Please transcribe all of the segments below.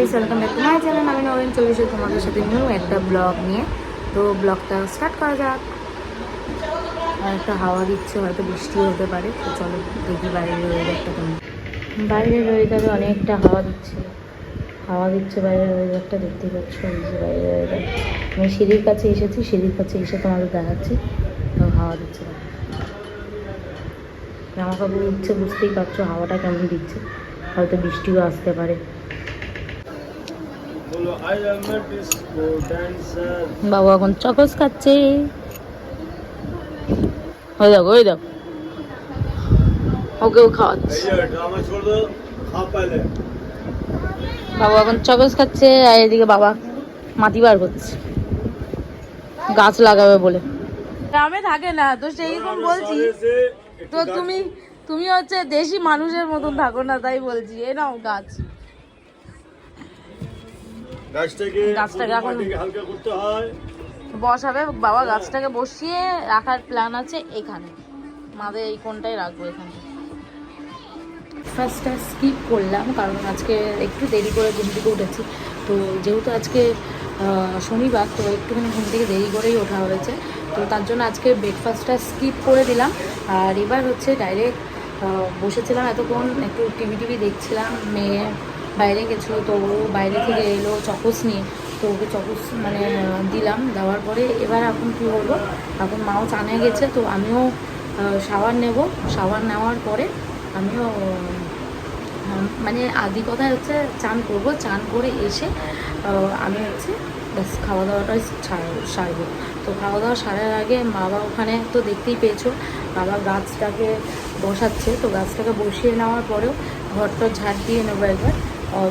Guys, welcome back to my channel. আমি নবীন চলে এসেছি তোমাদের সাথে নিউ একটা ব্লগ নিয়ে। তো ব্লগটা স্টার্ট করা যাক। আর একটা হাওয়া দিচ্ছে, হয়তো বৃষ্টিও হতে পারে। তো চলো দেখি বাইরের ওয়েদারটা কেমন। বাইরের ওয়েদারে অনেকটা হাওয়া দিচ্ছে বাইরের ওয়েদারটা দেখতে পাচ্ছ। এই যে বাইরের ওয়েদার, আমি সিঁড়ির কাছে এসেছি, সিঁড়ির কাছে এসে তোমাদের দেখাচ্ছি। তো হাওয়া দিচ্ছে, জামা কাপড় উঠছে, বুঝতেই পারছো হাওয়াটা কেমন দিচ্ছে। হয়তো বৃষ্টিও আসতে পারে। বাবু এখন চকস খাচ্ছে। ওই দেখো ওকেও খাওয়াচ্ছে। বাবু এখন চকস খাচ্ছে, আর এদিকে বাবা মাটি বার করছে গাছ লাগাবে বলে। গ্রামে থাকে না তো সেই রকম বলছি। তো তুমি হচ্ছে দেশি মানুষের মতন থাকো না, তাই বলছি। এ নাও গাছ, গাছটাকে এখন বসাবে বাবা। গাছটাকে বসিয়ে রাখার প্ল্যান আছে এখানে, মাঝে এই কোনটাই রাখবো এখানে। ফার্স্টটা স্কিপ করলাম কারণ আজকে একটু দেরি করে ঘুম থেকে উঠেছি। তো যেহেতু আজকে শনিবার, তো একটুখানি ঘুম থেকে দেরি করেই ওঠা হয়েছে। তো তার জন্য আজকে ব্রেকফাস্টটা স্কিপ করে দিলাম। আর এবার হচ্ছে ডাইরেক্ট বসেছিলাম এতক্ষণ, একটু টিভি দেখছিলাম। মেয়ে বাইরে গেছিলো, তো ও বাইরে থেকে এলো চকোস নিয়ে। তো ওকে চকোস মানে দিলাম, দেওয়ার পরে এবার এখন কী করবো, এখন মাও চানে গেছে। তো আমিও শাওয়ার নেব। শাওয়ার নেওয়ার পরে আমিও মানে আদি কথা হচ্ছে চান করব। চান করে এসে আমি হচ্ছে ব্যাস খাওয়া দাওয়াটাই সারবো। তো খাওয়া দাওয়া সারার আগে বাবা ওখানে তো দেখতেই পেয়েছো, বাবা গাছটাকে বসাচ্ছে। তো গাছটাকে বসিয়ে নেওয়ার পরেও ঘরটা ঝাড় দিয়ে নেবো একবার।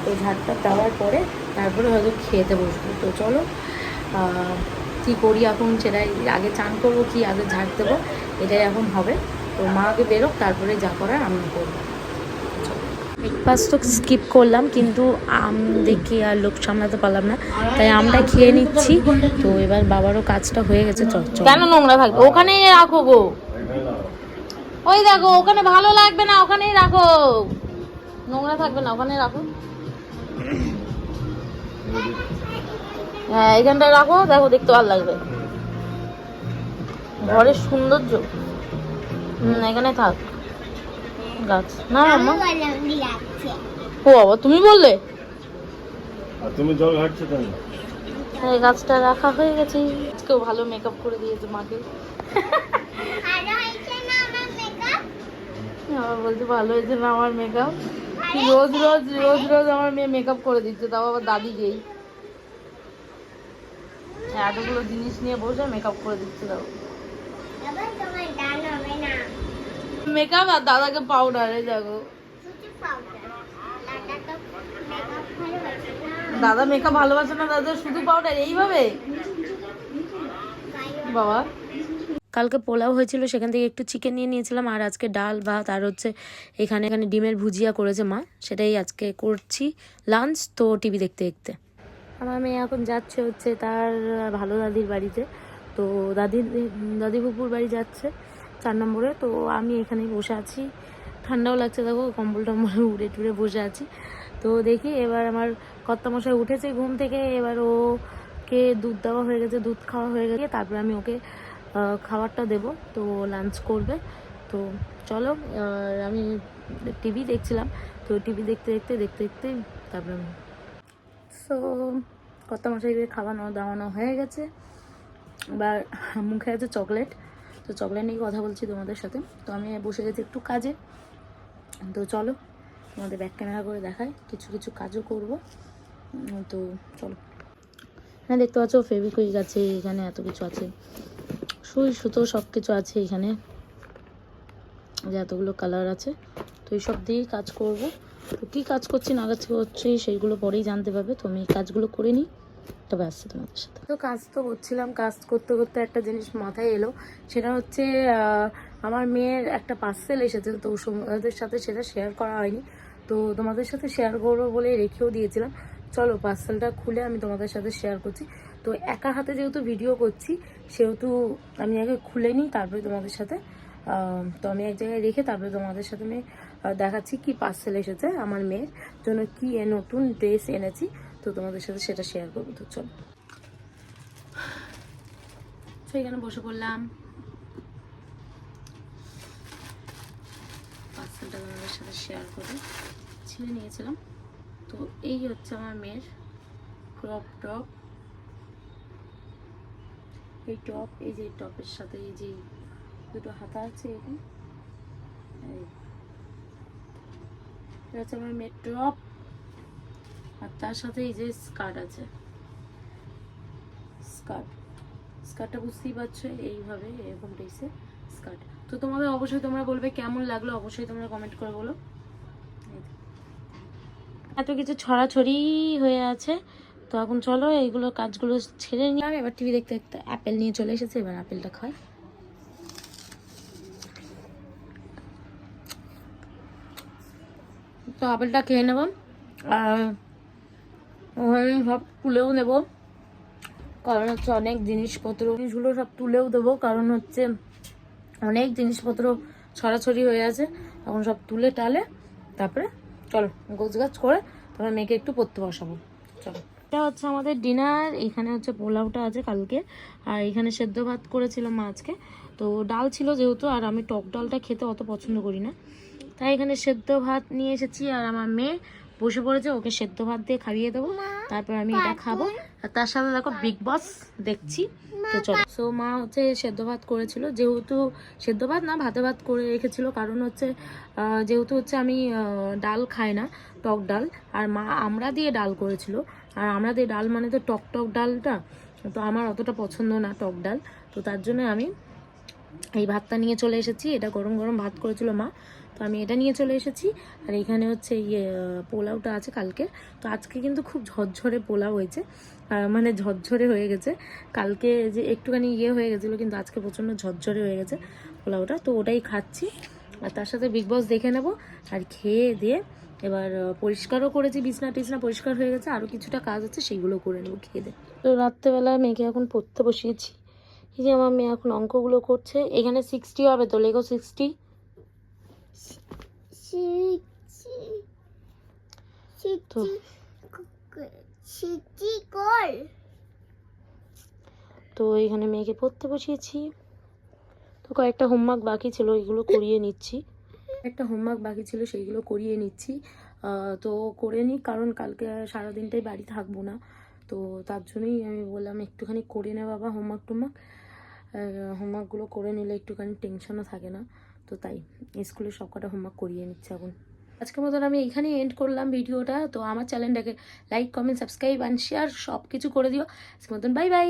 তো ঝাড়টা দেওয়ার পরে তারপরে হয়তো খেতে বসবো। তো চলো কী করি এখন সেটাই, আগে চান করবো কি আগে ঝাড় দেবো, এটাই এখন হবে। তো মা আগে বেরোক, তারপরে যা করার আমি করবো। ব্রেকফাস্ট তো স্কিপ করলাম, কিন্তু আম দেখে আর লোক সামলাতে পারলাম না, তাই আমটা খেয়ে নিচ্ছি। তো এবার বাবারও কাজটা হয়ে গেছে। কেন নোংরা থাকবে, ওখানেই রাখো গো। ওই দেখো ওখানে ভালো লাগবে না, ওখানেই রাখো। নোংরা থাকবে না, ওখানে রাখো। হ্যাঁ এখানটায় রাখো, দেখো দেখতে ভালো লাগবে, ঘরের সৌন্দর্য। এখানে থাক গাছ। না মাম্মা, ও বাবা তুমি বললে, তুমি জল ঘাটছো কেন? এই গাছটা রাখা হয়ে গেছে। আজকেও ভালো মেকআপ করে দিয়েছে মাকে। বলতে ভালো হয়েছে না আমার মেকআপ? রোজ রোজ রোজ রোজ আমার মেয়ে মেকআপ করে দিচ্ছে, তাও আবার দাদিকেই। এতগুলো জিনিস নিয়ে বসে মেকআপ করে দিচ্ছে। তাও মেকআপ আর দাদাকে পাউডার। এই দেখো দাদা মেকআপ ভালোবাসে না, দাদা শুধু পাউডার। এইভাবে বাবা কালকে পোলাও হয়েছিল, সেখান থেকে একটু চিকেন নিয়ে নিয়েছিলাম। আর আজকে ডাল ভাত আর হচ্ছে এখানে ডিমের ভুজিয়া করেছে মা, সেটাই আজকে করছি লাঞ্চ। তো টিভি দেখতে দেখতে আমার মেয়ে এখন যাচ্ছে হচ্ছে তার ভালো দাদির বাড়িতে। তো দাদি ফুপুর বাড়ি যাচ্ছে 4 নম্বরে। তো আমি এখানেই বসে আছি, ঠান্ডাও লাগছে, দেখো কম্বল টম্বল উড়ে টুড়ে বসে আছি। তো দেখি এবার আমার কর্তামশাই উঠেছে ঘুম থেকে, এবার ওকে দুধ দেওয়া হয়ে গেছে, দুধ খাওয়া হয়ে গেছে। তারপরে আমি ওকে খাবারটা দেব, তো লাঞ্চ করবে। তো চলো, আমি টিভি দেখছিলাম। তো টিভি দেখতে দেখতে তারপরে সো কর্তামশাইদের খাওয়ানো দাওয়ানো হয়ে গেছে। এবার মুখে আছে চকলেট, তো চকলেট নিয়ে কথা বলছি তোমাদের সাথে। তো আমি বসে গেছি একটু কাজে। তো চলো তোমাদের ব্যাক ক্যামেরা করে দেখাই, কিছু কাজও করব। তো চলো, হ্যাঁ দেখতে পাচ্ছ ফেভিকুইক আছে এখানে, এত কিছু আছে, সুই সুতো সব কিছু আছে এখানে, যে এতগুলো কালার আছে। তো এইসব দিয়েই কাজ করব। তো কী কাজ করছি না কাজ করছি সেইগুলো পরেই জানতে পারবে। তো আমি এই কাজগুলো করে নিই, তবে আসছে তোমাদের সাথে। তো কাজ তো করছিলাম, কাজ করতে করতে একটা জিনিস মাথায় এলো, সেটা হচ্ছে আমার মেয়ের একটা পার্সেল এসেছে। তো তোমাদের সাথে সেটা শেয়ার করা হয়নি, তো তোমাদের সাথে শেয়ার করবো বলে রেখেও দিয়েছিলাম। চলো পার্সেলটা খুলে আমি তোমাদের সাথে শেয়ার করছি। তো একা হাতে যেহেতু ভিডিও করছি, সেহেতু আমি আগে খুলে নিই, তারপরে তোমাদের সাথে তো আমি এক জায়গায় রেখে তারপরে তোমাদের সাথে আমি দেখাচ্ছি কি পার্সেল এসেছে আমার মেয়ের জন্য, কি নতুন ড্রেস এনেছি, তো তোমাদের সাথে সেটা শেয়ার করবো। তো চলো, এখানে বসে পড়লাম, পার্সেলটা তোমাদের সাথে শেয়ার করে ছিঁড়ে নিয়েছিলাম। তো এই হচ্ছে আমার মেয়ের ক্রপ টপ, এই টপ, এই যে টপের সাথে এই যে দুটো হাতা আছে, এরকম এটা হচ্ছে আমার মেয়ের টপ, আর তার সাথে এই যে স্কার্ট আছে, স্কার্টটা বুঝতেই পারছো এইভাবে এরকম টাইপের স্কার্ট। তো তোমাদের অবশ্যই তোমরা বলবে কেমন লাগলো, অবশ্যই তোমরা কমেন্ট করে বলো। এত কিছু ছড়াছড়ি হয়ে আছে, তো এখন চলো এইগুলো কাজগুলো ছেড়ে নিলাম। এবার টিভি দেখতে দেখতে অ্যাপেল নিয়ে চলে এসেছে, এবার অ্যাপেলটা খাই। তো আপেলটা খেয়ে নেব, আর ওখানে সব তুলেও নেবো, কারণ হচ্ছে অনেক জিনিসগুলো সব তুলেও দেবো, কারণ হচ্ছে অনেক জিনিসপত্র ছড়াছড়ি হয়ে আছে, এখন সব তুলে টালে তারপরে চলো গোছগাছ করে তারপর মেয়েকে একটু পড়তে বসাবো। চলো, এটা হচ্ছে আমাদের ডিনার। এখানে হচ্ছে পোলাওটা আছে কালকে, আর এখানে সেদ্ধ ভাত করেছিলাম মা আজকে। তো ডাল ছিল যেহেতু, আর আমি টক ডালটা খেতে অত পছন্দ করি না, তাই এখানে সেদ্ধ ভাত নিয়ে এসেছি। আর আমার মেয়ে বসে পড়েছে, ওকে সেদ্ধ ভাত দিয়ে খাইয়ে দেবো, তারপর আমি এটা খাবো। আর তার সাথে দেখো বিগ বস দেখছি। তো চলো, সো মা হচ্ছে সেদ্ধ ভাত করেছিল, যেহেতু সেদ্ধ ভাত না ভাতে ভাত করে রেখেছিল, কারণ হচ্ছে যেহেতু হচ্ছে আমি ডাল খাই না, টক ডাল, আর মা আমরা দিয়ে ডাল করেছিল। আর আমরা দিয়ে ডাল মানে তো টক টক ডালটা, তো আমার অতটা পছন্দ না টক ডাল, তো তার জন্য আমি এই ভাতটা নিয়ে চলে এসেছি। এটা গরম গরম ভাত করেছিল মা, তো আমি এটা নিয়ে চলে এসেছি। আর এখানে হচ্ছে পোলাওটা আছে কালকে। তো আজকে কিন্তু খুব ঝরঝরে পোলাও হয়েছে, মানে ঝরঝরে হয়ে গেছে। কালকে যে একটুখানি হয়ে গেছিলো, কিন্তু আজকে প্রচণ্ড ঝরঝরে হয়ে গেছে পোলাওটা, তো ওটাই খাচ্ছি। আর তার সাথে বিগ বস দেখে নেব, আর খেয়ে দিয়ে এবার পরিষ্কারও করেছি, বিছনা টিছনা পরিষ্কার হয়ে গেছে, আরও কিছুটা কাজ আছে সেইগুলো করে নেবো খেয়ে দিয়ে। তো রাত্রেবেলা মেয়েকে এখন পড়তে বসিয়েছি। এই যে আমার মেয়ে এখন অঙ্কগুলো করছে। এখানে 60 হবে, তো লেগো 60। তো এখানে মেয়েকে পড়তে বসিয়েছি। তো কয়েকটা হোমওয়ার্ক বাকি ছিল, এগুলো করিয়ে নিচ্ছি। একটা হোমওয়ার্ক বাকি ছিল, সেইগুলো করিয়ে নিচ্ছি। তো করে নিই, কারণ কালকে সারাদিনটাই বাড়ি থাকবো না, তো তার জন্যই আমি বললাম একটুখানি করে নে বাবা হোমওয়ার্কগুলো করে নিলে একটুখানি টেনশনও থাকে না। তো তাই স্কুলে সব কটা হোমওয়ার্ক করিয়ে নিচ্ছে এখন। আজকের মতন আমি এখানেই এন্ড করলাম ভিডিওটা। তো আমার চ্যানেলটাকে like, comment, subscribe and share সব কিছু করে দিও। আজকের মতন বাই বাই।